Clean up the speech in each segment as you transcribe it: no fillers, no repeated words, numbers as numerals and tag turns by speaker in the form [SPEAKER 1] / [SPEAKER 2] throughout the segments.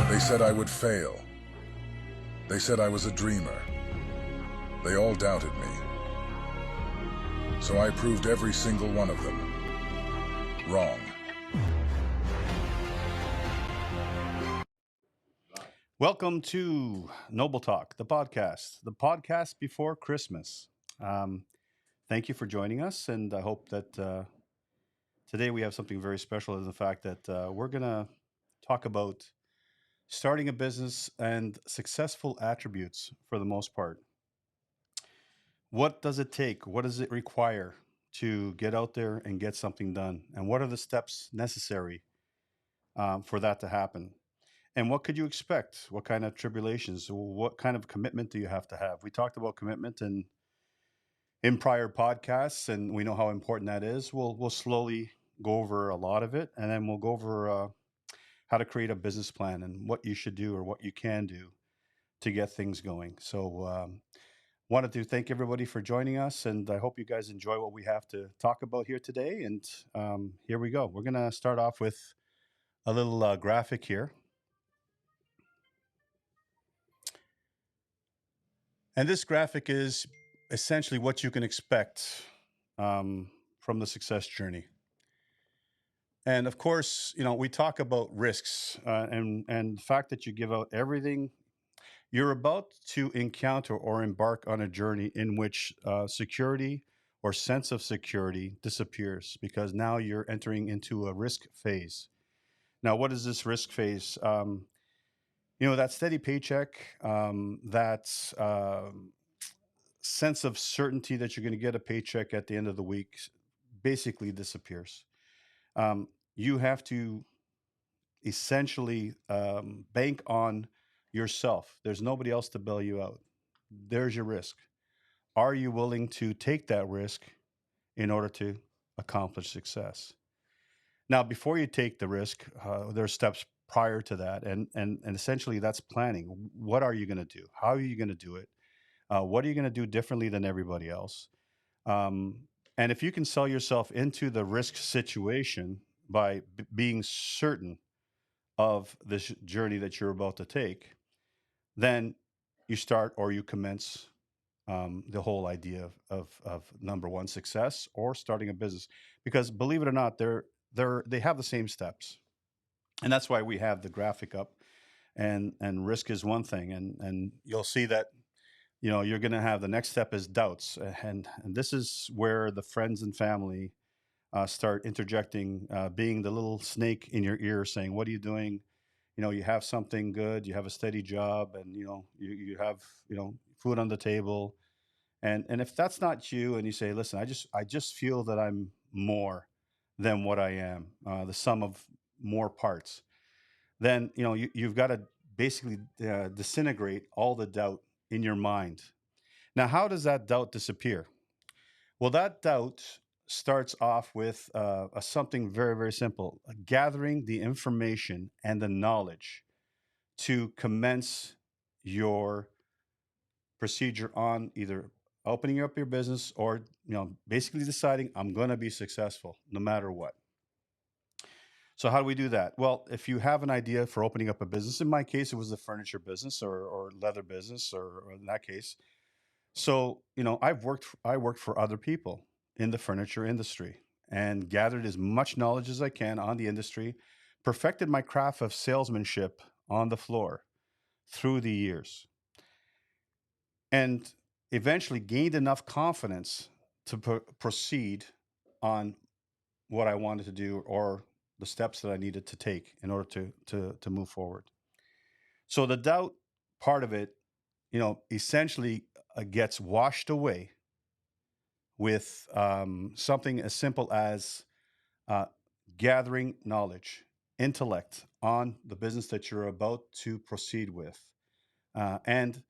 [SPEAKER 1] They said I would fail. They said I was a dreamer. They all doubted me. So I proved every single one of them wrong.
[SPEAKER 2] Welcome to Noble Talk, the podcast before Christmas. Thank you for joining us, and I hope that today we have something very special in the fact that we're going to talk about starting a business and successful attributes for the most part. What does it take? What does it require to get out there and get something done? And what are the steps necessary for that to happen? And what could you expect? What kind of tribulations? What kind of commitment do you have to have? We talked about commitment in prior podcasts, and we know how important that is. We'll slowly go over a lot of it, and then we'll go over how to create a business plan and what you should do or what you can do to get things going. So wanted to thank everybody for joining us, and I hope you guys enjoy what we have to talk about here today. And here we go. We're going to start off with a little graphic here. And this graphic is essentially what you can expect from the success journey. And of course, we talk about risks and the fact that you give out everything. You're about to encounter or embark on a journey in which security or sense of security disappears because now you're entering into a risk phase. Now, what is this risk phase? That steady paycheck, that sense of certainty that you're going to get a paycheck at the end of the week basically disappears. You have to essentially bank on yourself. There's nobody else to bail you out. There's your risk. Are you willing to take that risk in order to accomplish success? Now, before you take the risk, there are steps prior to that, and essentially that's planning. What are you going to do? How are you going to do it? What are you going to do differently than everybody else? And if you can sell yourself into the risk situation by being certain of this journey that you're about to take, then you start or you commence the whole idea of number one, success or starting a business. Because believe it or not, they have the same steps. And that's why we have the graphic up. And risk is one thing. And you'll see that you're going to have the next step is doubts. And this is where the friends and family start interjecting, being the little snake in your ear saying, what are you doing? You have something good, you have a steady job, and you have food on the table. And if that's not you, and you say, listen, I just feel that I'm more than what I am, the sum of more parts, then you've got to basically disintegrate all the doubt in your mind. Now, how does that doubt disappear? Well, that doubt starts off with something very, very simple: gathering the information and the knowledge to commence your procedure on either opening up your business or basically deciding I'm going to be successful no matter what. So how do we do that? Well, if you have an idea for opening up a business, in my case, it was the furniture business or leather business, or in that case. So, I worked for other people in the furniture industry and gathered as much knowledge as I can on the industry, perfected my craft of salesmanship on the floor through the years, and eventually gained enough confidence to proceed on what I wanted to do or the steps that I needed to take in order to move forward. So the doubt part of it, essentially gets washed away with something as simple as gathering knowledge, intellect on the business that you're about to proceed with, and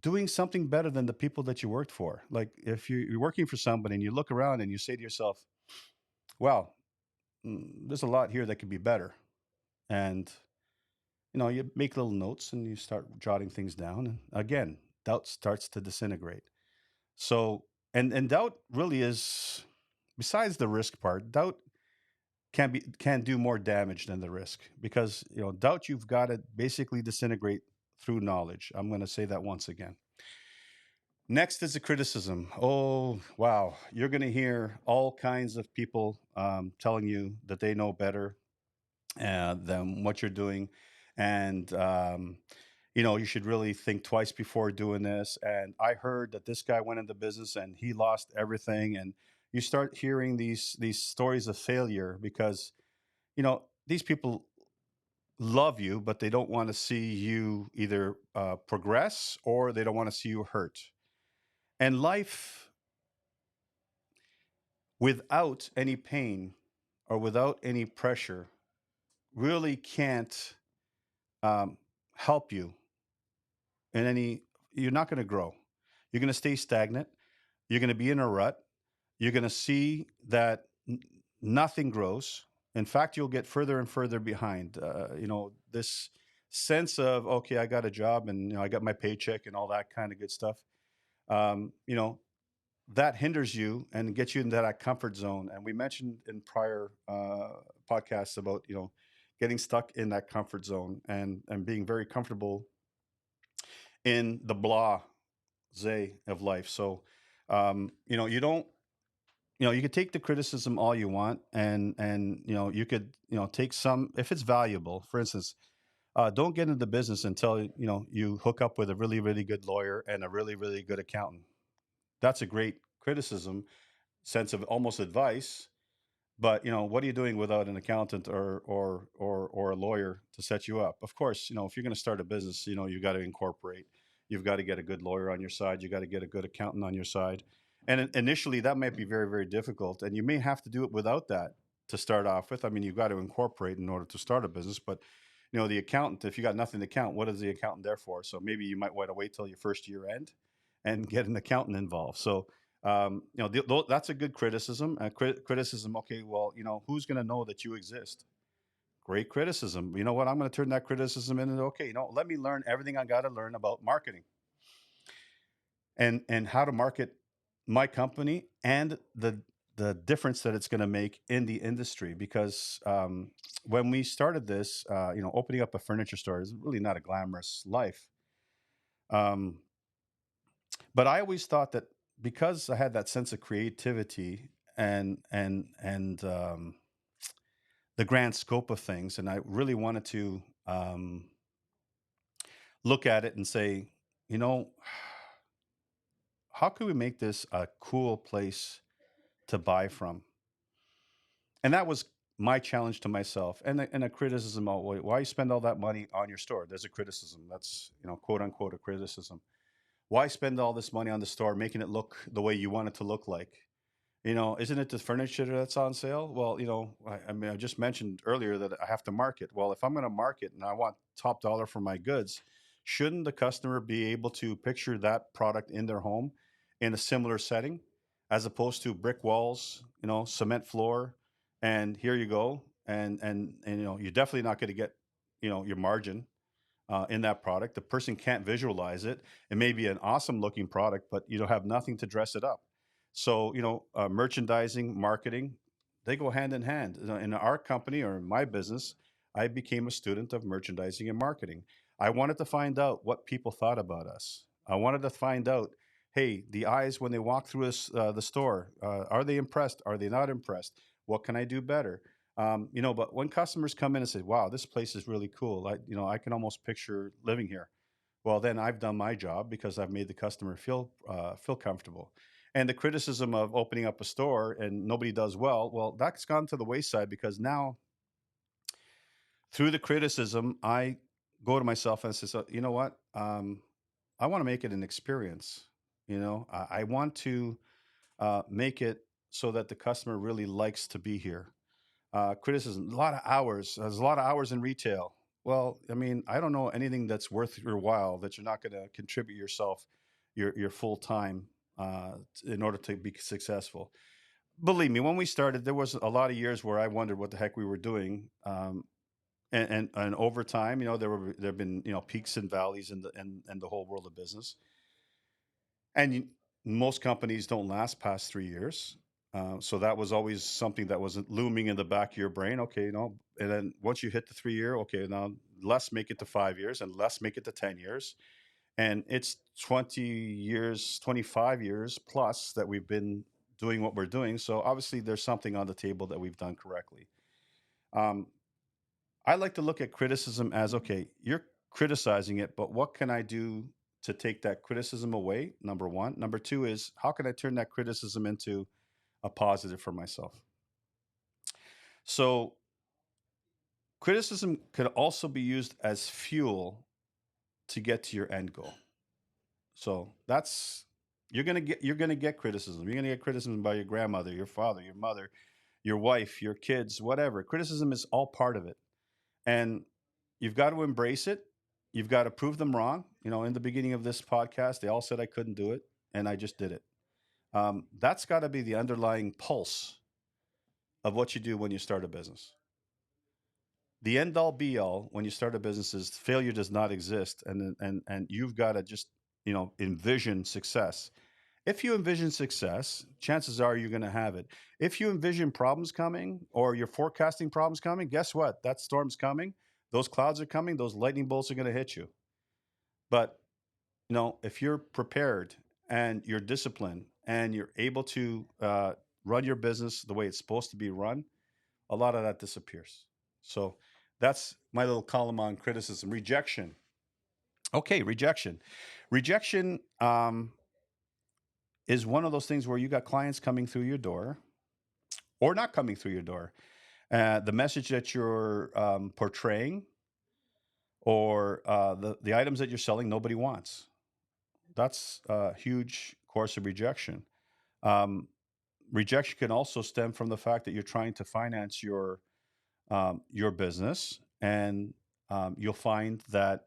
[SPEAKER 2] doing something better than the people that you worked for. Like if you're working for somebody and you look around and you say to yourself, wow, there's a lot here that could be better. And you make little notes and you start jotting things down. And again, doubt starts to disintegrate. So, and doubt really is, besides the risk part, doubt can do more damage than the risk, because doubt, you've got to basically disintegrate through knowledge. I'm going to say that once again. Next is the criticism. Oh, wow. You're going to hear all kinds of people telling you that they know better than what you're doing. And, you should really think twice before doing this. And I heard that this guy went into business and he lost everything. And you start hearing these stories of failure because, these people love you, but they don't want to see you either progress, or they don't want to see you hurt. And life without any pain or without any pressure really can't um, help you in any. You're not going to grow. You're going to stay stagnant. You're going to be in a rut. You're going to see that nothing grows. In fact, you'll get further and further behind. This sense of, okay, I got a job and I got my paycheck and all that kind of good stuff. Um, you know, that hinders you and gets you into that comfort zone. And we mentioned in prior podcasts about getting stuck in that comfort zone and being very comfortable in the blase of life. So you don't you could take the criticism all you want, and you could take some if it's valuable. For instance, don't get into business until you hook up with a really really good lawyer and a really really good accountant. That's a great criticism, sense of almost advice. But what are you doing without an accountant or a lawyer to set you up? Of course, if you're going to start a business, you got to incorporate. You've got to get a good lawyer on your side. You got to get a good accountant on your side. And initially, that might be very very difficult, and you may have to do it without that to start off with. I mean, you've got to incorporate in order to start a business, but the accountant, if you got nothing to count, what is the accountant there for? So maybe you might want to wait till your first year end and get an accountant involved. So that's a good criticism. Criticism. Okay, well, who's going to know that you exist? Great criticism. You know what? I'm going to turn that criticism into, okay. Let me learn everything I got to learn about marketing and how to market my company and the difference that it's going to make in the industry. Because when we started this, opening up a furniture store is really not a glamorous life. Um, but I always thought that because I had that sense of creativity and the grand scope of things, and I really wanted to look at it and say, you know, how could we make this a cool place to buy from? And that was my challenge to myself, and a criticism. Oh, why you spend all that money on your store? There's a criticism. That's quote unquote a criticism. Why spend all this money on the store, making it look the way you want it to look like? Isn't it the furniture that's on sale? Well, I mean, I just mentioned earlier that I have to market. Well, if I'm going to market and I want top dollar for my goods, shouldn't the customer be able to picture that product in their home in a similar setting, as opposed to brick walls, cement floor, and here you go, and you're definitely not going to get, your margin in that product. The person can't visualize it. It may be an awesome looking product, but you don't have nothing to dress it up. So, merchandising, marketing, they go hand in hand. In our company or in my business, I became a student of merchandising and marketing. I wanted to find out what people thought about us. I wanted to find out, hey, the eyes when they walk through the store, are they impressed? Are they not impressed? What can I do better? But when customers come in and say, "Wow, this place is really cool," I can almost picture living here. Well, then I've done my job because I've made the customer feel comfortable. And the criticism of opening up a store and nobody does well, that's gone to the wayside, because now through the criticism, I go to myself and say, so, you know what? I want to make it an experience. I want to make it so that the customer really likes to be here. Criticism, a lot of hours. There's a lot of hours in retail. Well, I mean, I don't know anything that's worth your while that you're not going to contribute yourself, your full time, in order to be successful. Believe me, when we started, there was a lot of years where I wondered what the heck we were doing. And over time, there have been peaks and valleys in the whole world of business, and most companies don't last past 3 years. So that was always something that was looming in the back of your brain. Okay, and then once you hit the 3 year, okay, now let's make it to 5 years, and let's make it to 10 years, and it's 20 years, 25 years plus that we've been doing what we're doing. So obviously, there's something on the table that we've done correctly. Um, I like to look at criticism as, okay, you're criticizing it, but what can I do to take that criticism away? Number one. Number two is, how can I turn that criticism into a positive for myself? So, criticism could also be used as fuel to get to your end goal. So, that's you're going to get criticism. You're going to get criticism by your grandmother, your father, your mother, your wife, your kids, whatever. Criticism is all part of it. And you've got to embrace it. You've got to prove them wrong. In the beginning of this podcast, they all said I couldn't do it, and I just did it. That's got to be the underlying pulse of what you do when you start a business. The end all be all when you start a business is failure does not exist, and you've got to just envision success. If you envision success, chances are you're going to have it. If you envision problems coming or you're forecasting problems coming, guess what? That storm's coming. Those clouds are coming. Those lightning bolts are going to hit you. But if you're prepared and you're disciplined and you're able to run your business the way it's supposed to be run, a lot of that disappears. So that's my little column on criticism. Rejection. Okay, rejection. Rejection is one of those things where you got clients coming through your door or not coming through your door. The message that you're portraying or the items that you're selling, nobody wants. That's a huge course of rejection. Um, Rejection can also stem from the fact that you're trying to finance your business, and you'll find that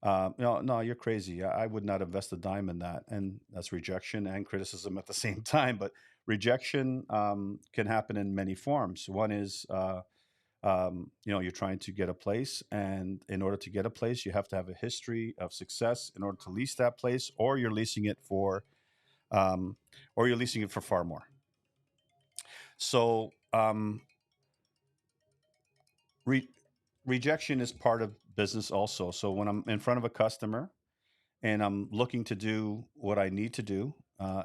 [SPEAKER 2] no, you're crazy. I would not invest a dime in that, and that's rejection and criticism at the same time. But rejection can happen in many forms. One is you're trying to get a place, and in order to get a place, you have to have a history of success in order to lease that place, or you're leasing it for um, far more. So re- rejection is part of business also. So when I'm in front of a customer and I'm looking to do what I need to do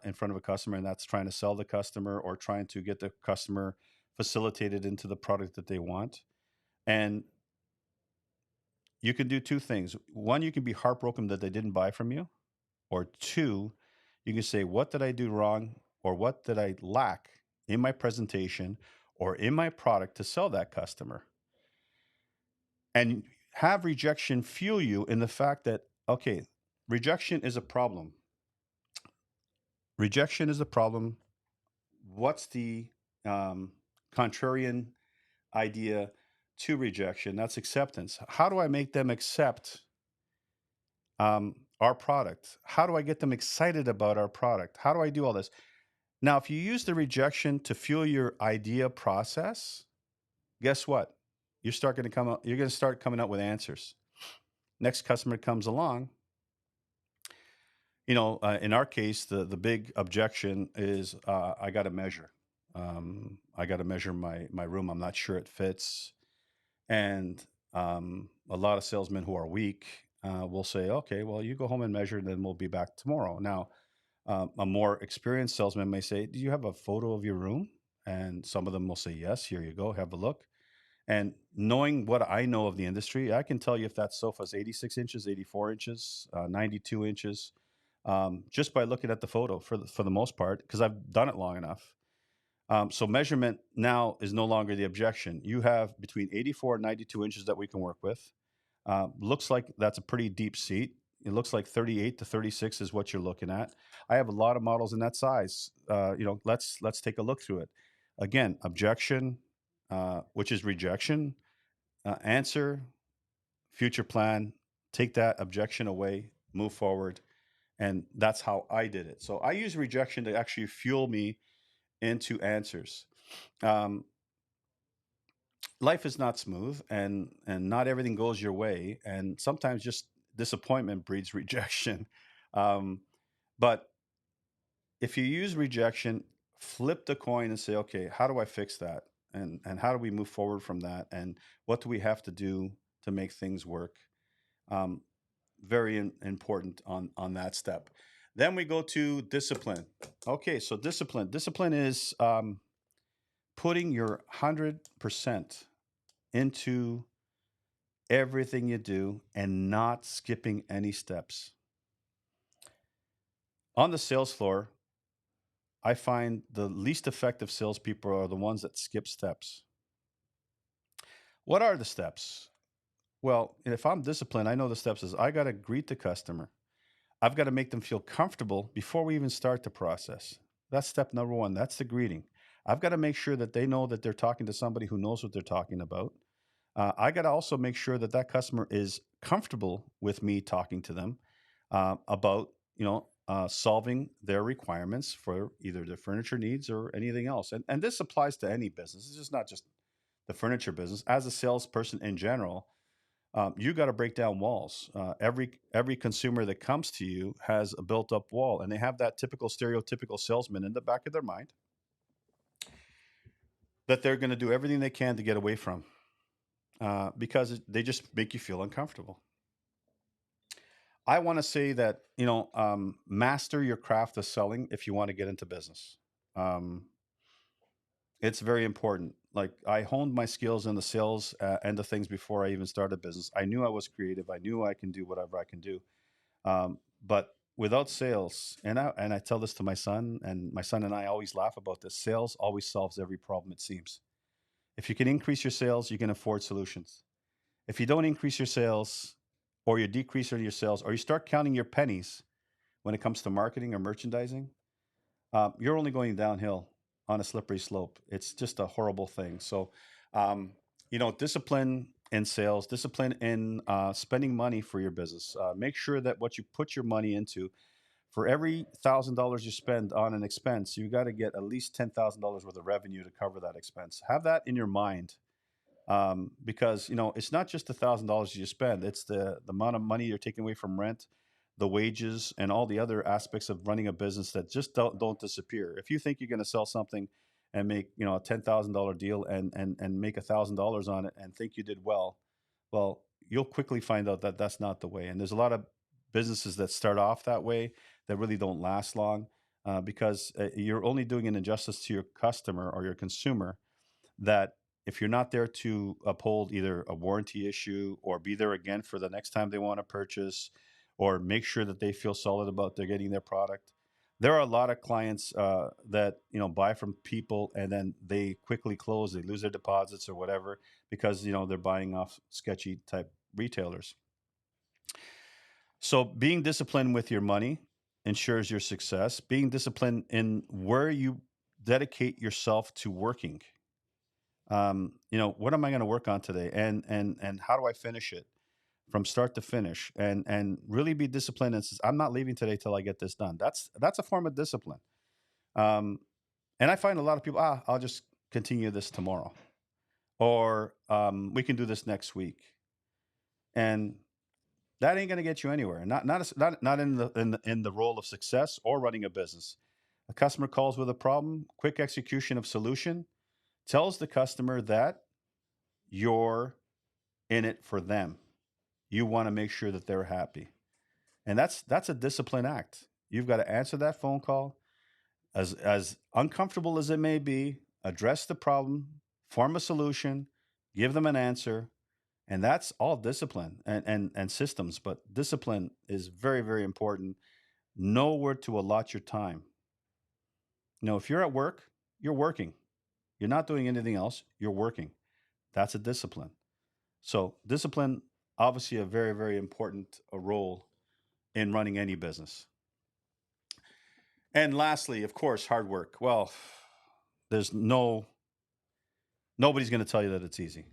[SPEAKER 2] in front of a customer, and that's trying to sell the customer or trying to get the customer facilitated into the product that they want. And you can do two things. One, you can be heartbroken that they didn't buy from you. Or two, you can say, what did I do wrong? Or what did I lack in my presentation or in my product to sell that customer? And have rejection fuel you in the fact that, okay, rejection is a problem. Rejection is a problem. What's the um, contrarian idea to rejection? That's acceptance. How do I make them accept our product? How do I get them excited about our product? How do I do all this? Now, if you use the rejection to fuel your idea process, guess what? You're going to start coming up with answers. Next customer comes along. In our case, the big objection is I got to measure. I got to measure my room. I'm not sure it fits. And a lot of salesmen who are weak will say, okay, well, you go home and measure, and then we'll be back tomorrow. Now, a more experienced salesman may say, do you have a photo of your room? And some of them will say, yes, here you go, have a look. And knowing what I know of the industry, I can tell you if that sofa is 86 inches, 84 inches, 92 inches, just by looking at the photo for the most part, because I've done it long enough. So measurement now is no longer the objection. You have between 84 and 92 inches that we can work with. Looks like that's a pretty deep seat. It looks like 38 to 36 is what you're looking at. I have a lot of models in that size. Let's take a look through it. Again, objection, which is rejection. Answer, future plan. Take that objection away, move forward, and that's how I did it. So I use rejection to actually fuel me into answers. Um, life is not smooth, and not everything goes your way, and sometimes just disappointment breeds rejection. um, but if you use rejection, flip the coin and say, okay, how do I fix that, and how do we move forward from that, and what do we have to do to make things work. um, Very important on that step. Then we go to discipline. Okay, so discipline is putting your 100% into everything you do and not skipping any steps. On the sales floor, I find the least effective salespeople are the ones that skip steps. What are the steps? Well, if I'm disciplined, I know the steps is I got to greet the customer. I've got to make them feel comfortable before we even start the process. That's step number one. That's the greeting. I've got to make sure that they know that they're talking to somebody who knows what they're talking about. I got to also make sure that that customer is comfortable with me talking to them about, solving their requirements for either their furniture needs or anything else. And this applies to any business. It's just not just the furniture business. As a salesperson in general, you got to break down walls. Every consumer that comes to you has a built up wall, and they have that typical stereotypical salesman in the back of their mind that they're going to do everything they can to get away from, because they just make you feel uncomfortable. I want to say that, master your craft of selling if you want to get into business. Um, it's very important. Like, I honed my skills in the sales end of things before I even started business. I knew I was creative. I knew I can do whatever I can do. But without sales, and I tell this to my son, and my son and I always laugh about this. Sales always solves every problem. It seems. If you can increase your sales, you can afford solutions. If you don't increase your sales, or you decrease your sales, or you start counting your pennies when it comes to marketing or merchandising, you're only going downhill on a slippery slope. It's just a horrible thing. So, discipline in sales, discipline in spending money for your business. Make sure that what you put your money into, for every $1,000 you spend on an expense, you got to get at least $10,000 worth of revenue to cover that expense. Have that in your mind, because it's not just $1,000 you spend; it's the amount of money you're taking away from rent, the wages, and all the other aspects of running a business that just don't disappear. If you think you're going to sell something and make a $10,000 deal and make $1,000 on it and think you did well, you'll quickly find out that that's not the way. And there's a lot of businesses that start off that way that really don't last long, because you're only doing an injustice to your customer or your consumer, that if you're not there to uphold either a warranty issue or be there again for the next time they want to purchase, or make sure that they feel solid about they're getting their product. There are a lot of clients that buy from people and then they quickly close, they lose their deposits or whatever, because they're buying off sketchy type retailers. So being disciplined with your money ensures your success. Being disciplined in where you dedicate yourself to working. What am I going to work on today, and how do I finish it from start to finish, and really be disciplined and says, I'm not leaving today till I get this done. That's a form of discipline. Um, and I find a lot of people, I'll just continue this tomorrow, or we can do this next week, and that ain't going to get you anywhere. Not in the role of success or running a business. A customer calls with a problem, quick execution of solution tells the customer that you're in it for them. You want to make sure that they're happy. And that's a discipline act. You've got to answer that phone call, as uncomfortable as it may be, address the problem, form a solution, give them an answer, and that's all discipline and systems. But discipline is very, very important. Know where to allot your time. If you're at work, you're working. You're not doing anything else. You're working. That's a discipline. So discipline, obviously, a very, very important role in running any business. And lastly, of course, hard work. Well, there's nobody's going to tell you that it's easy,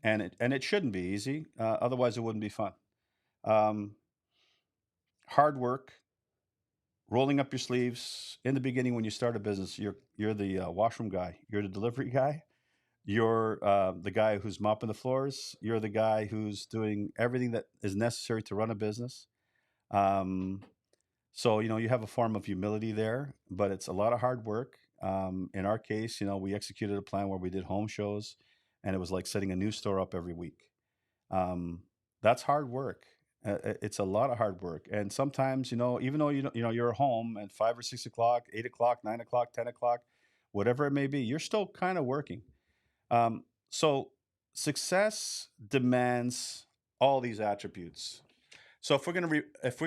[SPEAKER 2] and it shouldn't be easy. Otherwise, it wouldn't be fun. Um, Hard work, rolling up your sleeves in the beginning when you start a business. You're the washroom guy. You're the delivery guy. You're the guy who's mopping the floors. You're the guy who's doing everything that is necessary to run a business. Um, so, you have a form of humility there, but it's a lot of hard work. In our case, we executed a plan where we did home shows, and it was like setting a new store up every week. Um, that's hard work. It's a lot of hard work, and sometimes, even though you're home at 5 or 6 o'clock, 8 o'clock, 9 o'clock, 10 o'clock, whatever it may be, you're still kind of working. So success demands all these attributes. So if we're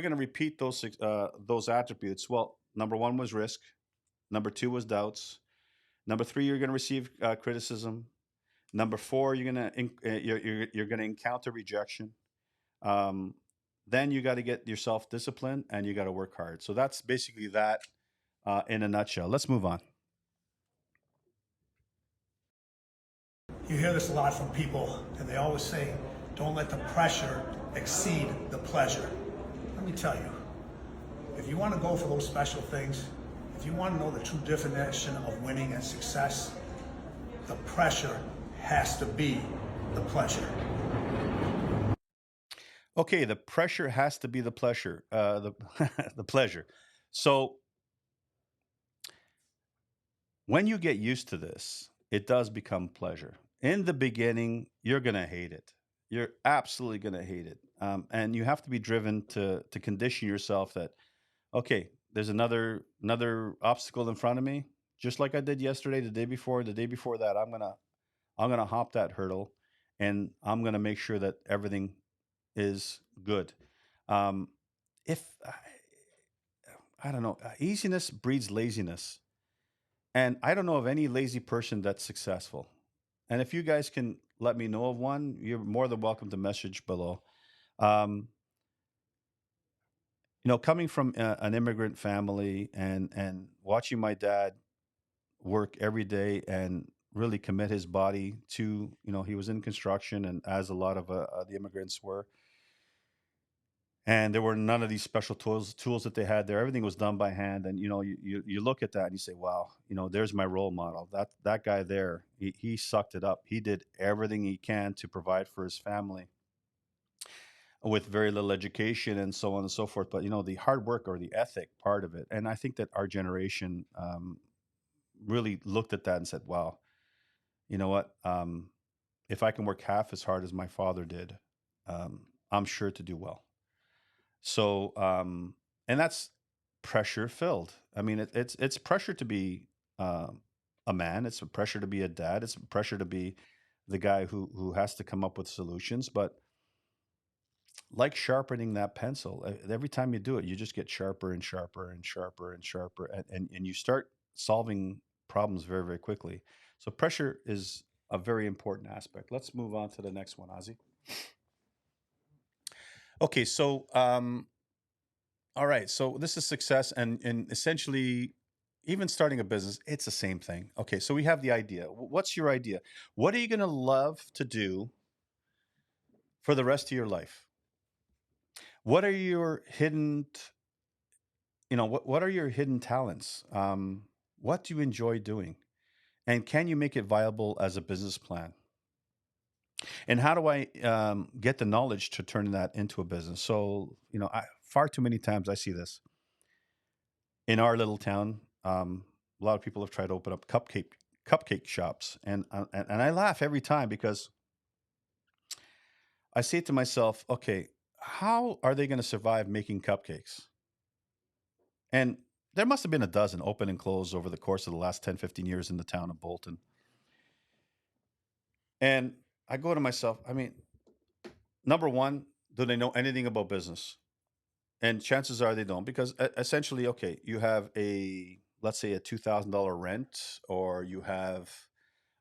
[SPEAKER 2] gonna repeat those attributes, well, number one was risk, number two was doubts, number three you're gonna receive criticism, number four you're gonna encounter rejection. Um, then you got to get yourself disciplined and you got to work hard. So that's basically that in a nutshell. Let's move on.
[SPEAKER 3] You hear this a lot from people, and they always say, don't let the pressure exceed the pleasure. Let me tell you, if you want to go for those special things, if you want to know the true definition of winning and success, the pressure has to be the pleasure.
[SPEAKER 2] Okay, the pressure has to be the pleasure. The pleasure. So when you get used to this, it does become pleasure. In the beginning, you're gonna hate it. You're absolutely gonna hate it, and you have to be driven to condition yourself that okay, there's another obstacle in front of me, just like I did yesterday, the day before that. I'm gonna hop that hurdle, and I'm gonna make sure that everything is good. Um, if I don't know, easiness breeds laziness, and I don't know of any lazy person that's successful. And if you guys can let me know of one, you're more than welcome to message below. Um, coming from an immigrant family and watching my dad work every day and really commit his body to, he was in construction, and as a lot of the immigrants were, and there were none of these special tools that they had there. Everything was done by hand, and you look at that and you say, wow, there's my role model. That guy there, he sucked it up. He did everything he can to provide for his family with very little education and so on and so forth. But the hard work or the ethic part of it, and I think that our generation really looked at that and said, wow, you know what, if I can work half as hard as my father did, I'm sure to do well. So, and that's pressure filled. I mean, it's pressure to be a man. It's a pressure to be a dad. It's a pressure to be the guy who has to come up with solutions. But like sharpening that pencil, every time you do it, you just get sharper and sharper and sharper and sharper, and you start solving problems very, very quickly. So pressure is a very important aspect. Let's move on to the next one, Ozzy. Okay, so all right. So this is success, and essentially, even starting a business, it's the same thing. Okay, so we have the idea. What's your idea? What are you going to love to do for the rest of your life? What are your hidden, what are your hidden talents? What do you enjoy doing? And can you make it viable as a business plan? And how do I get the knowledge to turn that into a business? So, far too many times I see this in our little town. A lot of people have tried to open up cupcake shops, and I laugh every time because I say to myself, okay, how are they going to survive making cupcakes? And there must have been a dozen open and closed over the course of the last 10, 15 years in the town of Bolton. And I go to myself, I mean, number one, do they know anything about business? And chances are they don't, because essentially, okay, you have let's say a $2,000 rent, or you have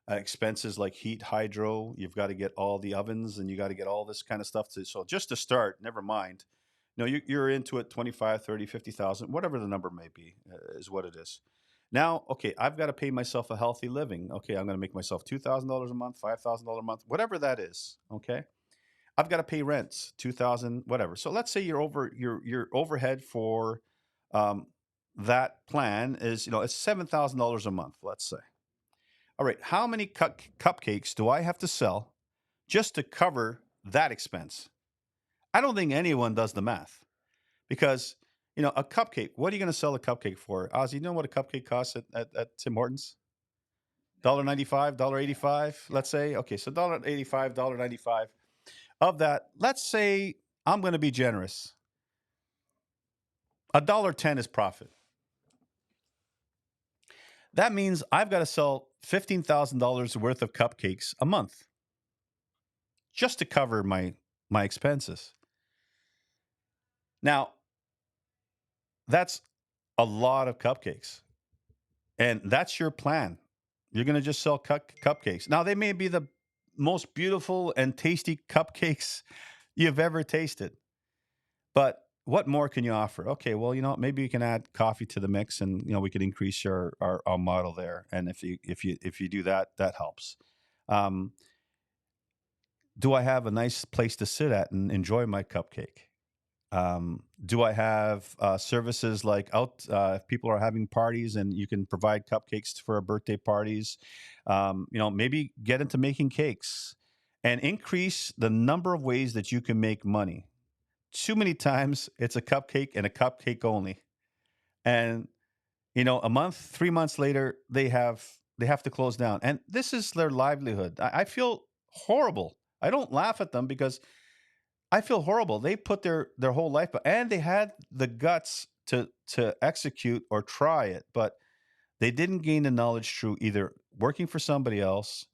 [SPEAKER 2] expenses like heat, hydro. You've got to get all the ovens, and you got to get all this kind of stuff. So just to start, never mind, you're into it 25, 30, 50,000, whatever the number may be, is what it is. Now, okay, I've got to pay myself a healthy living. Okay, I'm going to make myself $2,000 a month, $5,000 a month, whatever that is. Okay, I've got to pay rents, 2,000, whatever. So let's say your overhead for um, that plan is it's $7,000 a month. Let's say. all right, how many cupcakes do I have to sell just to cover that expense? I don't think anyone does the math because, a cupcake, what are you going to sell a cupcake for? Ozzy, you know what a cupcake costs at Tim Hortons? $1.95, $1.85, let's say. Okay, so $1.85, $1.95. Of that, let's say I'm going to be generous. $1.10 is profit. That means I've got to sell $15,000 worth of cupcakes a month just to cover my expenses. Now, that's a lot of cupcakes. And that's your plan. You're going to just sell cupcakes. Now, they may be the most beautiful and tasty cupcakes you've ever tasted. But what more can you offer? Okay, well, maybe you can add coffee to the mix, and we could increase our model there. And if you do that, that helps. Um, do I have a nice place to sit at and enjoy my cupcake? Do I have services like if people are having parties and you can provide cupcakes for birthday parties? Maybe get into making cakes and increase the number of ways that you can make money. Too many times it's a cupcake and a cupcake only. And, a month, 3 months later, they have to close down. And this is their livelihood. I feel horrible. I don't laugh at them because I feel horrible. They put their whole life, and they had the guts to execute or try it, but they didn't gain the knowledge through either working for somebody else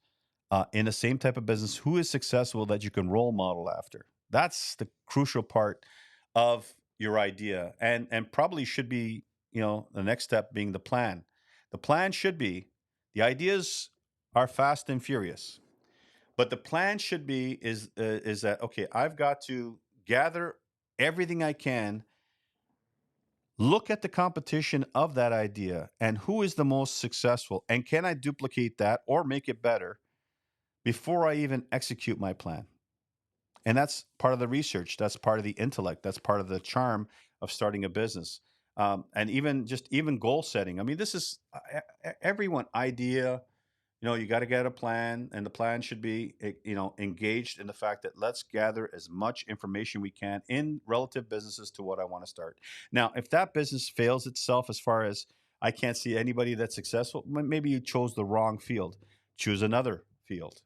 [SPEAKER 2] in the same type of business who is successful that you can role model after. That's the crucial part of your idea, and probably should be the next step being the plan. The plan should be the ideas are fast and furious. But the plan should be is that okay? I've got to gather everything I can, look at the competition of that idea, and who is the most successful, and can I duplicate that or make it better before I even execute my plan? And that's part of the research. That's part of the intellect. That's part of the charm of starting a business. And even goal setting. I mean, this is everyone idea. You got to get a plan, and the plan should be, engaged in the fact that let's gather as much information we can in relative businesses to what I want to start. Now, if that business fails itself, as far as I can't see anybody that's successful, maybe you chose the wrong field. Choose another field,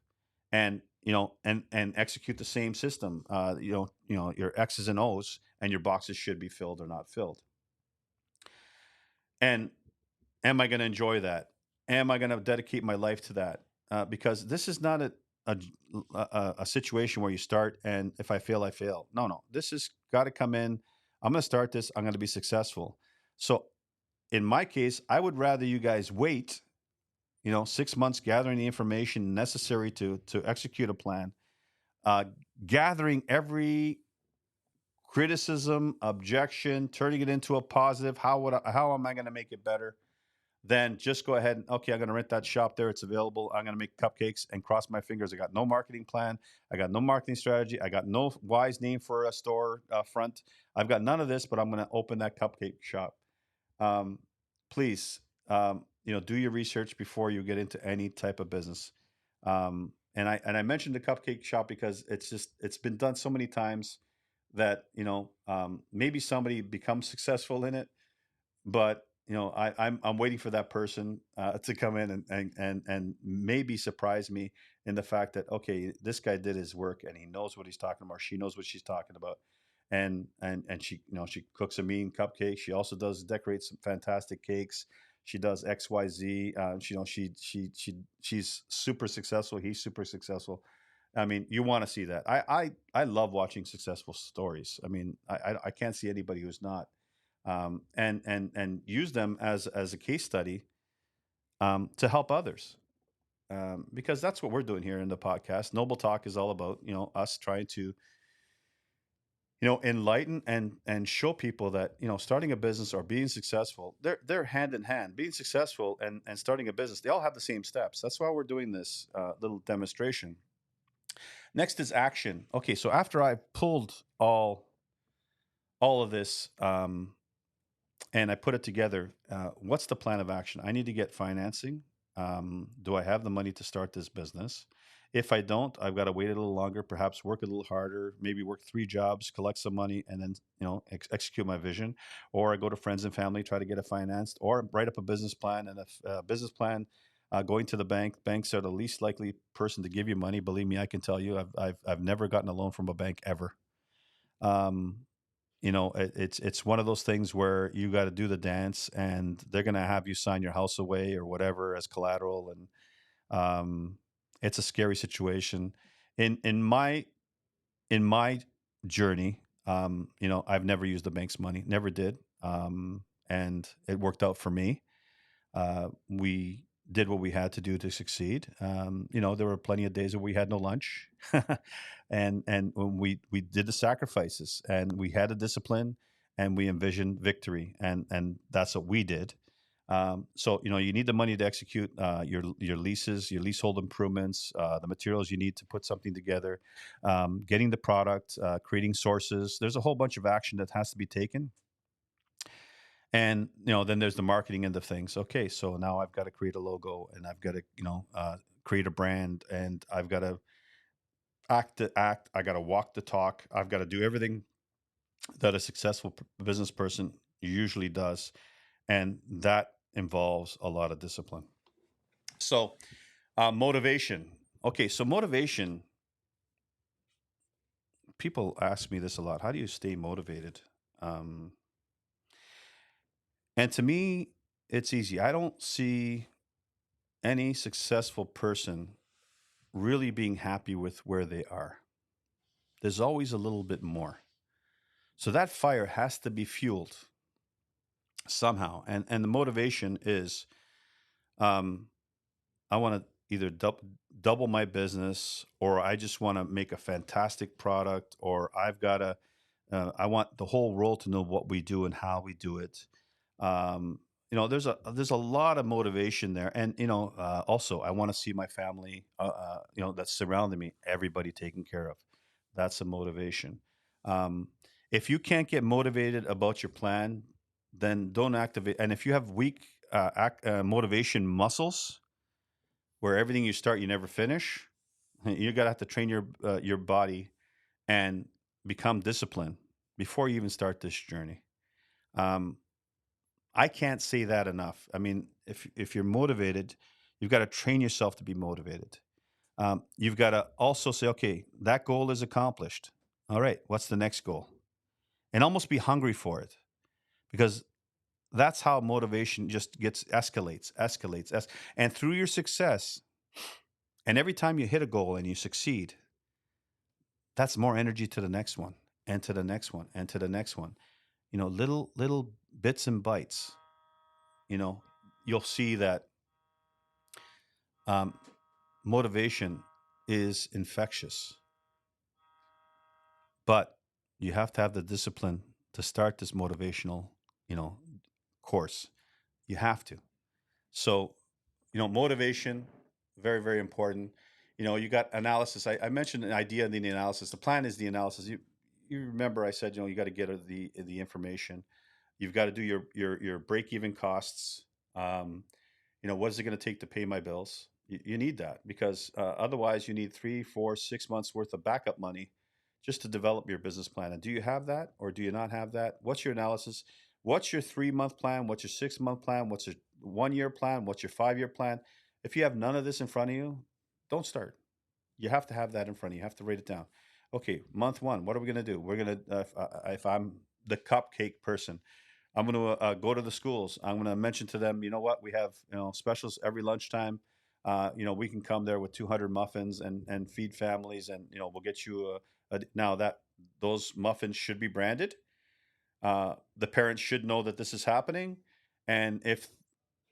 [SPEAKER 2] and and execute the same system. Your X's and O's, and your boxes should be filled or not filled. And am I going to enjoy that? Am I going to dedicate my life to that? Because this is not a situation where you start and if I fail, I fail. No, no. This has got to come in. I'm going to start this. I'm going to be successful. So in my case, I would rather you guys wait, 6 months gathering the information necessary to execute a plan, uh, gathering every criticism, objection, turning it into a positive. How am I going to make it better? Then just go ahead and okay, I'm going to rent that shop there. It's available. I'm going to make cupcakes and cross my fingers. I got no marketing plan. I got no marketing strategy. I got no wise name for a store front. I've got none of this, but I'm going to open that cupcake shop. Um, Please, do your research before you get into any type of business. And I mentioned the cupcake shop because it's been done so many times that maybe somebody becomes successful in it, but I'm waiting for that person to come in and maybe surprise me in the fact that okay, this guy did his work and he knows what he's talking about. She knows what she's talking about, and she she cooks a mean cupcake. She also does decorate some fantastic cakes. She does XYZ. She's super successful. He's super successful. I mean, you want to see that. I love watching successful stories. I mean, I can't see anybody who's not and use them as a case study to help others because that's what we're doing here in the podcast. Noble Talk is all about us trying to enlighten and show people that starting a business or being successful, they're hand in hand. Being successful and starting a business, they all have the same steps. That's why we're doing this little demonstration. Next is action. Okay, so after I pulled all of this and I put it together. What's the plan of action? I need to get financing. Do I have the money to start this business? If I don't, I've got to wait a little longer, perhaps work a little harder, maybe work 3 jobs, collect some money, and then execute my vision. Or I go to friends and family, try to get it financed, or write up a business plan. And if business plan, going to the bank, banks are the least likely person to give you money. Believe me, I can tell you, I've never gotten a loan from a bank ever. Um, it's one of those things where you got to do the dance, and they're going to have you sign your house away or whatever as collateral, and um, it's a scary situation. In my journey, I've never used the bank's money, never did, and it worked out for me. We did what we had to do to succeed. There were plenty of days where we had no lunch, and when we did the sacrifices, and we had a discipline, and we envisioned victory, and that's what we did. So you need the money to execute your leases, your leasehold improvements, the materials you need to put something together, getting the product, creating sources. There's a whole bunch of action that has to be taken, and then there's the marketing end of things. Okay, so now I've got to create a logo, and I've got to create a brand, and I've got to act the act. I got to walk the talk. I've got to do everything that a successful business person usually does, and that involves a lot of discipline. So motivation. Okay, so motivation. People ask me this a lot. How do you stay motivated? Um, and to me, it's easy. I don't see any successful person really being happy with where they are. There's always a little bit more. So that fire has to be fueled somehow. And the motivation is um, I want to either double my business, or I just want to make a fantastic product, or I want the whole world to know what we do and how we do it. There's a lot of motivation there, and also I want to see my family, that's surrounding me, everybody taken care of. That's a motivation. Um, if you can't get motivated about your plan, then don't activate. And if you have weak motivation muscles, where everything you start you never finish, you gotta have to train your body and become disciplined before you even start this journey. Um, I can't say that enough. I mean, if you're motivated, you've got to train yourself to be motivated. You've got to also say, okay, that goal is accomplished. All right, what's the next goal? And almost be hungry for it, because that's how motivation just gets and through your success, and every time you hit a goal and you succeed, that's more energy to the next one, and to the next one, and to the next one. Little bits and bites. You know, you'll see that um, motivation is infectious, but you have to have the discipline to start this motivational, you know, course. You have to. So, motivation, very, very important. You got analysis. I mentioned an idea in the analysis. The plan is the analysis. You remember I said, you got to get the information. You've got to do your break even costs. Um, what is it going to take to pay my bills? You need that, because otherwise you need 3, 4, 6 months worth of backup money just to develop your business plan. And do you have that, or do you not have that? What's your analysis? What's your 3 month plan? What's your 6 month plan? What's your 1 year plan? What's your 5 year plan? If you have none of this in front of you, don't start. You have to have that in front of you. You have to write it down. Okay, month one, what are we going to do? We're going to, if I'm the cupcake person, I'm going to go to the schools. I'm going to mention to them, what, we have, specials every lunchtime. We can come there with 200 muffins and feed families, and we'll get you now that those muffins should be branded. The parents should know that this is happening, and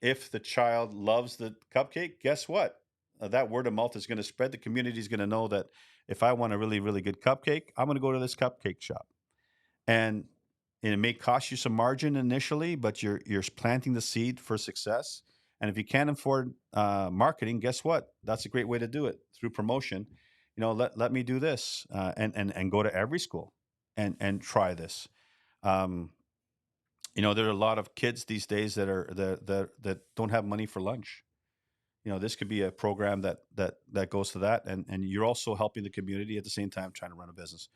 [SPEAKER 2] if the child loves the cupcake, guess what? That word of mouth is going to spread. The community is going to know that if I want a really, really good cupcake, I'm going to go to this cupcake shop. And it may cost you some margin initially, but you're planting the seed for success. And if you can't afford marketing, guess what? That's a great way to do it, through promotion. Let me do this, and go to every school and try this. Um, there are a lot of kids these days that don't have money for lunch. This could be a program that goes to that, and you're also helping the community at the same time trying to run a business.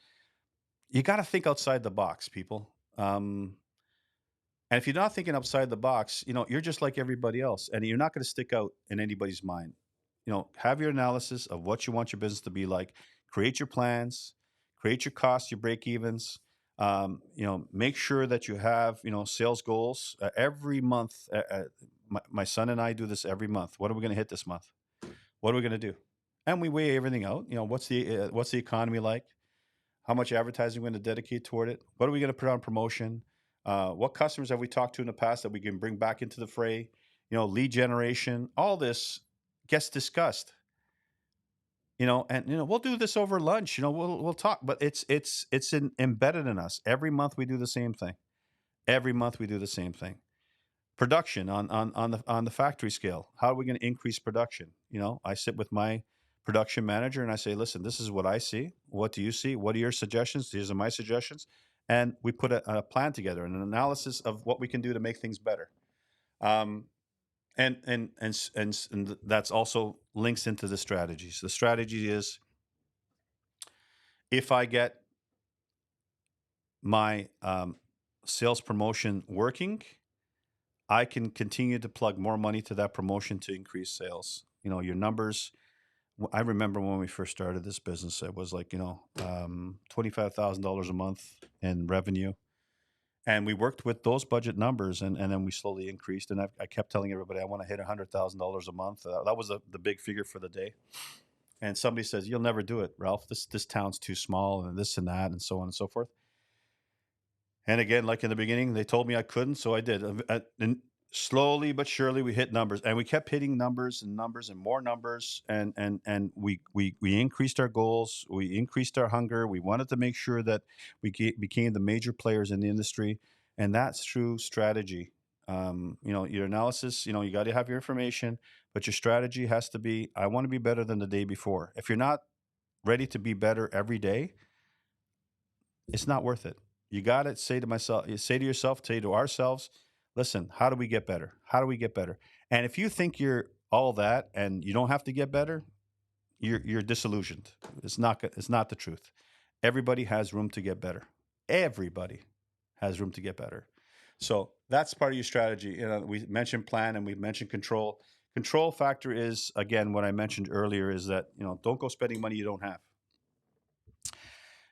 [SPEAKER 2] You got to think outside the box, people. And if you're not thinking outside the box, you're just like everybody else, and you're not going to stick out in anybody's mind. Have your analysis of what you want your business to be like. Create your plans, create your costs, your break evens. Make sure that you have sales goals every month. My son and I do this every month. What are we going to hit this month? What are we going to do? And we weigh everything out. What's the economy like? How much advertising we're going to dedicate toward it? What are we going to put on promotion? What customers have we talked to in the past that we can bring back into the fray? Lead generation. All this gets discussed. And we'll do this over lunch. We'll talk, but it's embedded in us. Every month we do the same thing. Every month we do the same thing. Production on the factory scale. How are we going to increase production? I sit with my production manager and I say, listen, this is what I see. What do you see? What are your suggestions? These are my suggestions. And we put a plan together, an analysis of what we can do to make things better. And that's also links into the strategies. The strategy is, if I get my sales promotion working, I can continue to plug more money to that promotion to increase sales. Your numbers. I remember when we first started this business, it was like, $25,000 a month in revenue. And we worked with those budget numbers, and then we slowly increased. And I kept telling everybody, I want to hit $100,000 a month. That was the big figure for the day. And somebody says, you'll never do it, Ralph. This town's too small, and this and that, and so on and so forth. And again, like in the beginning, they told me I couldn't, so I did. And slowly but surely, we hit numbers, and we kept hitting numbers and numbers and more numbers. And we increased our goals. We increased our hunger. We wanted to make sure that we became the major players in the industry, and that's through strategy. Your analysis. You got to have your information, but your strategy has to be, I want to be better than the day before. If you're not ready to be better every day, it's not worth it. You got to say to yourself, say to ourselves, listen, how do we get better? How do we get better? And if you think you're all that and you don't have to get better, you're disillusioned. It's not the truth. Everybody has room to get better. Everybody has room to get better. So that's part of your strategy. We mentioned plan and we mentioned control. Control factor is, again, what I mentioned earlier, is that, don't go spending money you don't have.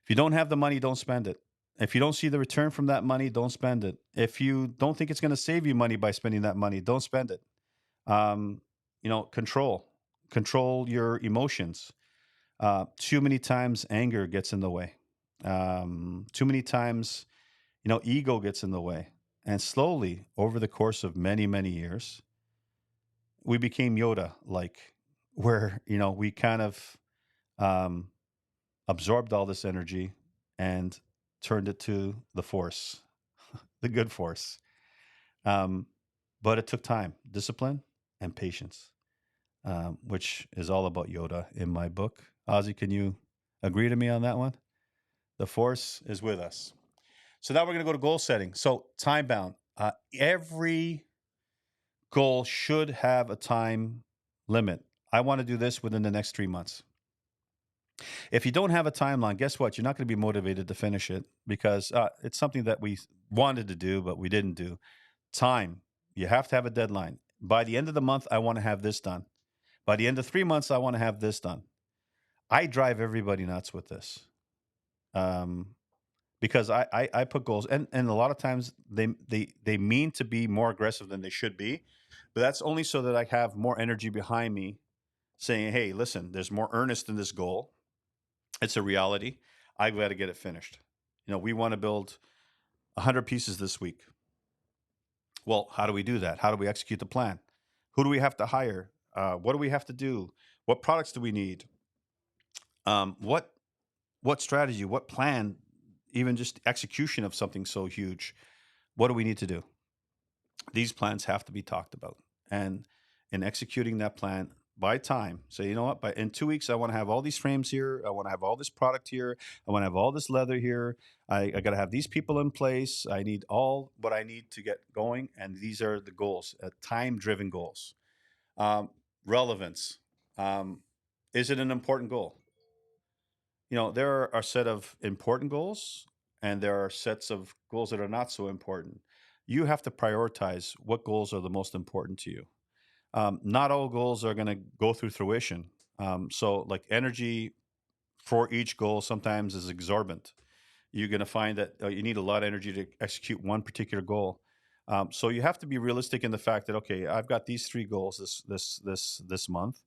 [SPEAKER 2] If you don't have the money, don't spend it. If you don't see the return from that money, don't spend it. If you don't think it's going to save you money by spending that money, don't spend it. Control your emotions. Too many times anger gets in the way. Too many times, ego gets in the way. And slowly, over the course of many, many years, we became Yoda-like, where, we kind of absorbed all this energy and turned it to the force, the good force. But it took time, discipline, and patience, which is all about Yoda in my book. Ozzy, can you agree to me on that one? The force is with us. So now we're going to go to goal setting. So time bound. Every goal should have a time limit. I want to do this within the next 3 months. If you don't have a timeline, guess what? You're not going to be motivated to finish it, because it's something that we wanted to do, but we didn't do. Time. You have to have a deadline. By the end of the month, I want to have this done. By the end of 3 months, I want to have this done. I drive everybody nuts with this, because I put goals, and a lot of times they mean to be more aggressive than they should be, but that's only so that I have more energy behind me saying, hey, listen, there's more earnest in this goal. It's a reality. I've got to get it finished. We want to build 100 pieces this week. Well, how do we do that? How do we execute the plan? Who do we have to hire? What do we have to do? What products do we need? What strategy? What plan? Even just execution of something so huge. What do we need to do? These plans have to be talked about. And in executing that plan, by time, say, you know what, in 2 weeks, I want to have all these frames here. I want to have all this product here. I want to have all this leather here. I got to have these people in place. I need all what I need to get going. And these are the goals, time-driven goals. Relevance. Um, is it an important goal? There are a set of important goals, and there are sets of goals that are not so important. You have to prioritize what goals are the most important to you. Not all goals are going to go through fruition. So, like energy for each goal sometimes is exorbitant. You're going to find that you need a lot of energy to execute one particular goal. So you have to be realistic in the fact that, okay, I've got these three goals this month,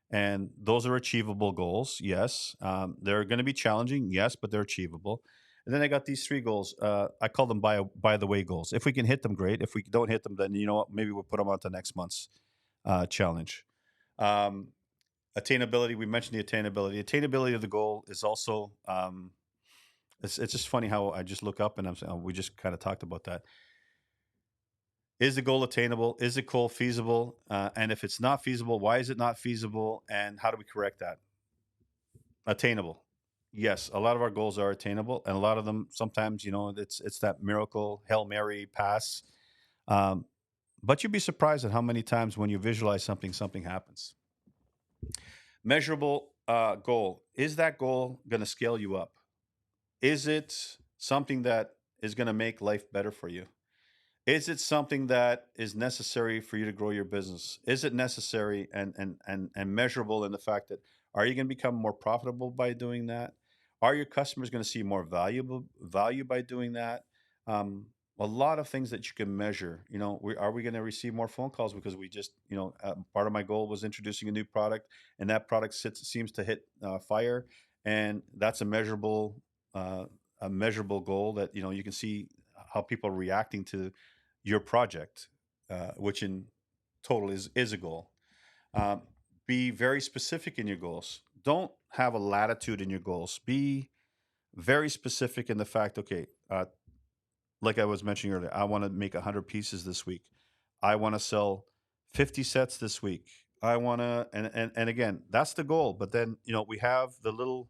[SPEAKER 2] and those are achievable goals. Yes, they're going to be challenging. Yes, but they're achievable. And then I got these three goals. I call them by the way goals. If we can hit them, great. If we don't hit them, then you know what? Maybe we'll put them on to next month's challenge. Um, Attainability. We mentioned the attainability. Attainability of the goal is also. It's just funny how I just look up and I'm saying, we just kind of talked about that. Is the goal attainable? Is the goal feasible? And if it's not feasible, why is it not feasible? And how do we correct that? Attainable. Yes, a lot of our goals are attainable, and a lot of them sometimes, it's that miracle Hail Mary pass. Um, but you'd be surprised at how many times when you visualize something, something happens. Measurable goal. Is that goal going to scale you up? Is it something that is going to make life better for you? Is it something that is necessary for you to grow your business? Is it necessary and measurable in the fact that are you going to become more profitable by doing that? Are your customers going to see more value by doing that? A lot of things that you can measure. Are we going to receive more phone calls because we just part of my goal was introducing a new product, and that product seems to hit fire, and that's uh, a measurable goal that you can see how people are reacting to your project, which in total is a goal. Um, be very specific in your goals. Don't have a latitude in your goals. Be very specific in the fact, okay, like I was mentioning earlier, I want to make 100 pieces this week. I want to sell 50 sets this week. I want to, and again, that's the goal. But then, we have the little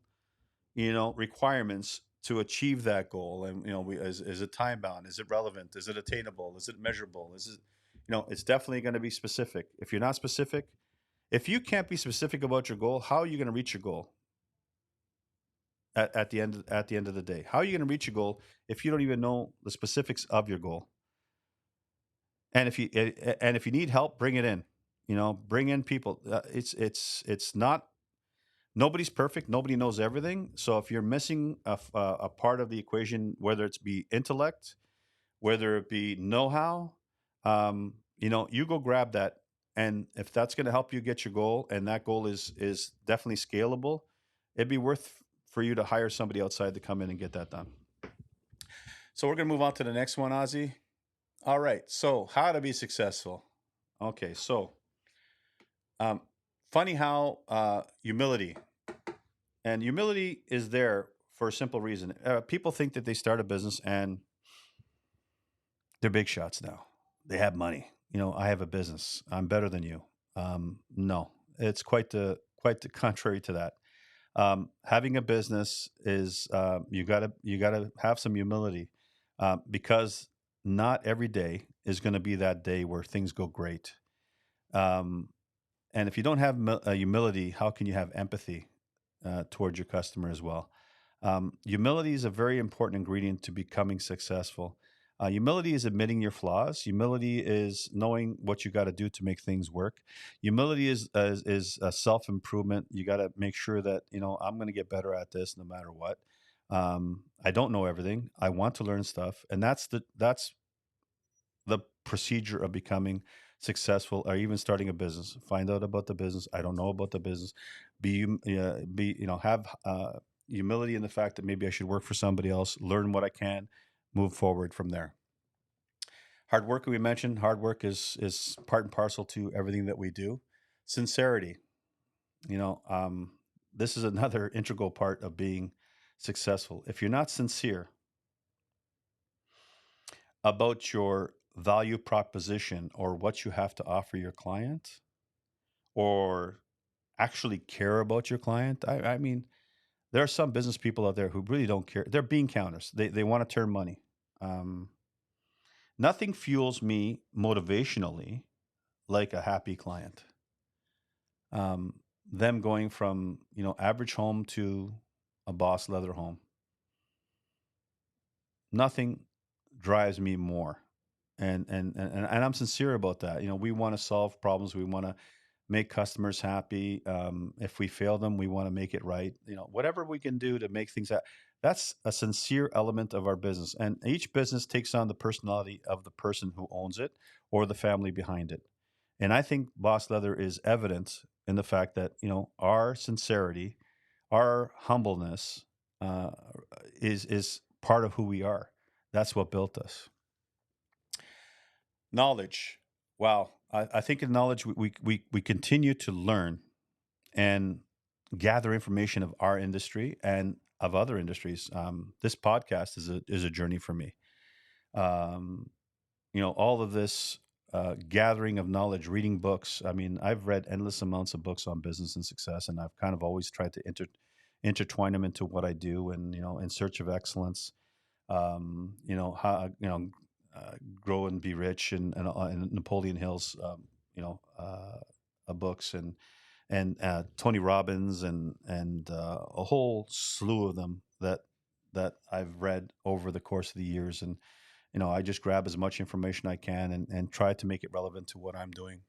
[SPEAKER 2] requirements to achieve that goal. And is it time bound? Is it relevant? Is it attainable? Is it measurable? Is it it's definitely going to be specific. If you're not specific, if you can't be specific about your goal, how are you going to reach your goal at the end of the day? How are you going to reach your goal if you don't even know the specifics of your goal? And if you need help, bring it in. Bring in people. It's not. Nobody's perfect. Nobody knows everything. So if you're missing a part of the equation, whether it's be intellect, whether it be know-how, you go grab that. And if that's going to help you get your goal, and that goal is definitely scalable, it'd be worth for you to hire somebody outside to come in and get that done. So we're going to move on to the next one, Ozzy. All right. So how to be successful. Okay. So um, funny how humility. And humility is there for a simple reason. People think that they start a business and they're big shots now. They have money. I have a business. I'm better than you. No, it's quite the contrary to that. Having a business is you gotta have some humility, because not every day is going to be that day where things go great. Um, and if you don't have humility, how can you have empathy towards your customer as well? Humility is a very important ingredient to becoming successful. Humility is admitting your flaws. Humility is knowing what you got to do to make things work. Humility is a self improvement. You got to make sure that I'm going to get better at this no matter what. I don't know everything. I want to learn stuff, and that's the procedure of becoming successful or even starting a business. Find out about the business. I don't know about the business. Have humility in the fact that maybe I should work for somebody else, learn what I can, move forward from there. Hard work, we mentioned. Hard work is part and parcel to everything that we do. Sincerity. You know, um, this is another integral part of being successful. If you're not sincere about your value proposition or what you have to offer your client, or actually care about your client, I mean, there are some business people out there who really don't care. They're bean counters. They want to turn money. Um, Nothing fuels me motivationally like a happy client. um, them going from average home to a boss leather home. Nothing drives me more, and I'm sincere about that. We want to solve problems. We want to make customers happy. If we fail them, we want to make it right. Whatever we can do to make things that's a sincere element of our business. And each business takes on the personality of the person who owns it or the family behind it. And I think Boss Leather is evident in the fact that our sincerity, our humbleness, uh, is part of who we are. That's what built us. Knowledge. Wow. I think in knowledge, we continue to learn and gather information of our industry and of other industries. This podcast is a journey for me. Um, all of this gathering of knowledge, reading books. I mean, I've read endless amounts of books on business and success, and I've kind of always tried to intertwine them into what I do, and in search of excellence. How grow and be rich, and Napoleon Hill's books, and Tony Robbins, and a whole slew of them that I've read over the course of the years. And I just grab as much information I can and try to make it relevant to what I'm doing.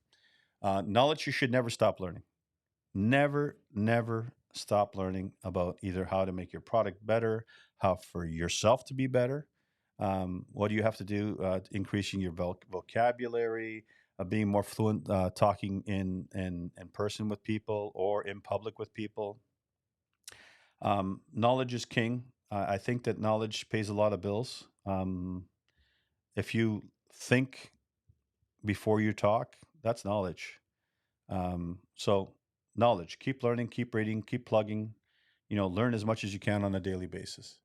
[SPEAKER 2] Knowledge you should never stop learning. Never, never stop learning about either how to make your product better, how for yourself to be better. What do you have to do? Increasing your vocabulary, being more fluent, talking in person with people or in public with people. Knowledge is king. I think that knowledge pays a lot of bills. If you think before you talk, that's knowledge. So knowledge, keep learning, keep reading, keep plugging, learn as much as you can on a daily basis.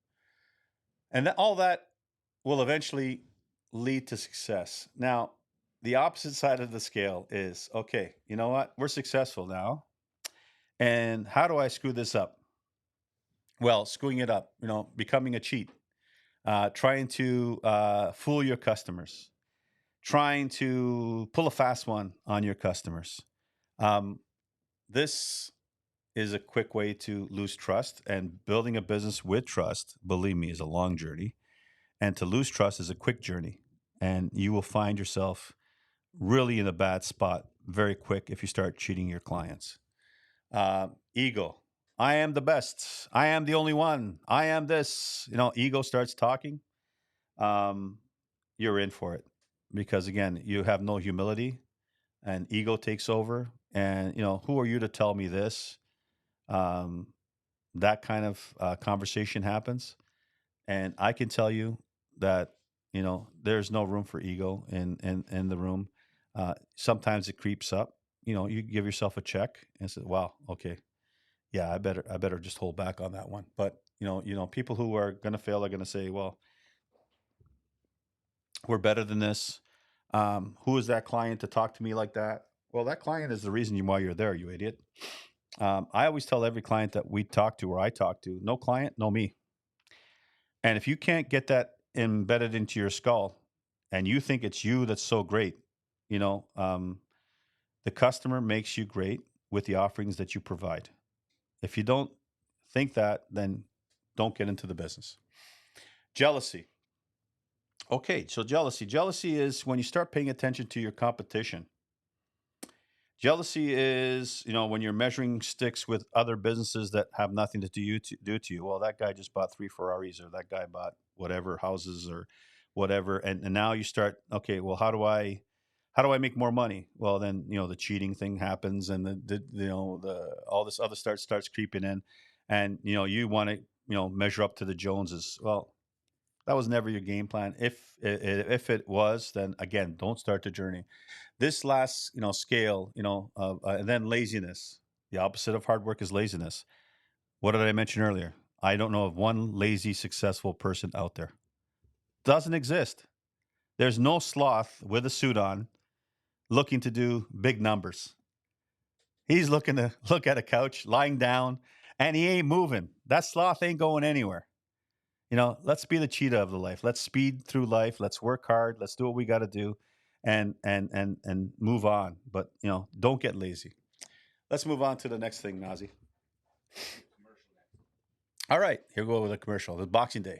[SPEAKER 2] And all that will eventually lead to success. Now, the opposite side of the scale is, okay, you know what? We're successful now. And how do I screw this up? Well, screwing it up, becoming a cheat, trying to fool your customers, trying to pull a fast one on your customers. This is a quick way to lose trust, and building a business with trust, believe me, is a long journey. And to lose trust is a quick journey. And you will find yourself really in a bad spot very quick if you start cheating your clients. Ego. I am the best. I am the only one. I am this. Ego starts talking. You're in for it, because again, you have no humility, and ego takes over. And who are you to tell me this? Um, that kind of conversation happens, and I can tell you that there's no room for ego in the room. Sometimes it creeps up. You give yourself a check and say, "Wow, okay, yeah, I better just hold back on that one." But people who are going to fail are going to say, "Well, we're better than this. Who is that client to talk to me like that?" Well, that client is the reason why you're there, you idiot. I always tell every client that we talk to or I talk to, no client, no me. And if you can't get that embedded into your skull, and you think it's you that's so great, you know, um, the customer makes you great with the offerings that you provide. If you don't think that, then don't get into the business. Jealousy. Okay, so jealousy. Jealousy is when you start paying attention to your competition. Jealousy is, when you're measuring sticks with other businesses that have nothing to do to you. Well, that guy just bought 3 Ferraris, or that guy bought whatever houses or whatever, and now you start. Okay, well, how do I make more money? Well, then the cheating thing happens, and the all this other starts creeping in, and you want to measure up to the Joneses. Well, that was never your game plan. If it was, then again, don't start the journey. This last scale, and then laziness. The opposite of hard work is laziness. What did I mention earlier? I don't know of one lazy successful person out there. Doesn't exist. There's no sloth with a suit on looking to do big numbers. He's looking to look at a couch, lying down, and he ain't moving. That sloth ain't going anywhere. Let's be the cheetah of the life. Let's speed through life. Let's work hard. Let's do what we got to do, and move on. But don't get lazy. Let's move on to the next thing, Nazi. All right, here we go with a commercial. The Boxing Day.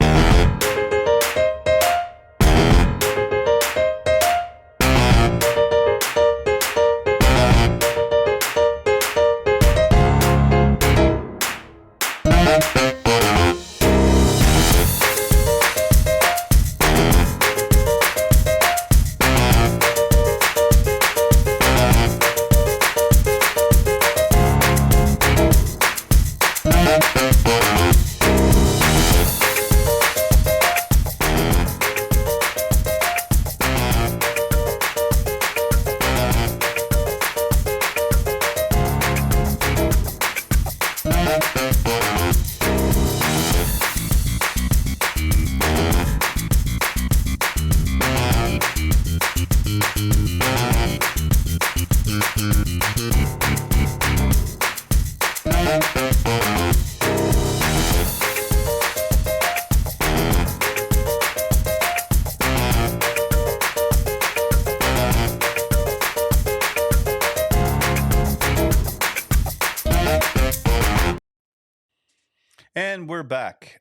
[SPEAKER 2] And we're back.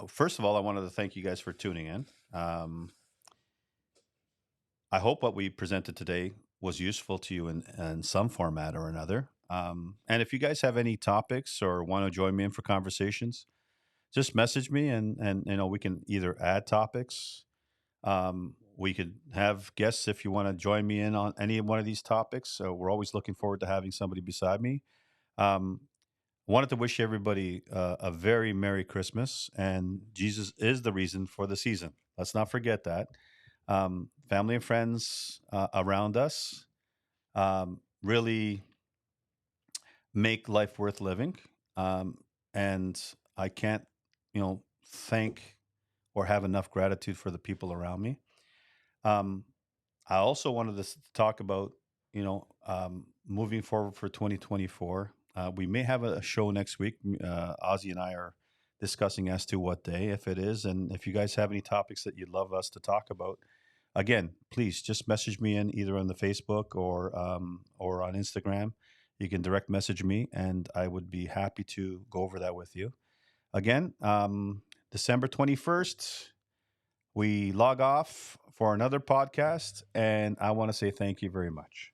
[SPEAKER 2] First of all, I wanted to thank you guys for tuning in. I hope what we presented today was useful to you in some format or another. And if you guys have any topics or want to join me in for conversations, just message me, and we can either add topics. We could have guests if you want to join me in on any one of these topics. So we're always looking forward to having somebody beside me. Wanted to wish everybody a very Merry Christmas, and Jesus is the reason for the season. Let's not forget that. Family and friends around us really make life worth living. And I can't, thank or have enough gratitude for the people around me. I also wanted to talk about, moving forward for 2024. We may have a show next week. Ozzy and I are discussing as to what day, if it is. And if you guys have any topics that you'd love us to talk about, again, please just message me in either on the Facebook or on Instagram. You can direct message me, and I would be happy to go over that with you. Again, December 21st, we log off for another podcast, and I want to say thank you very much.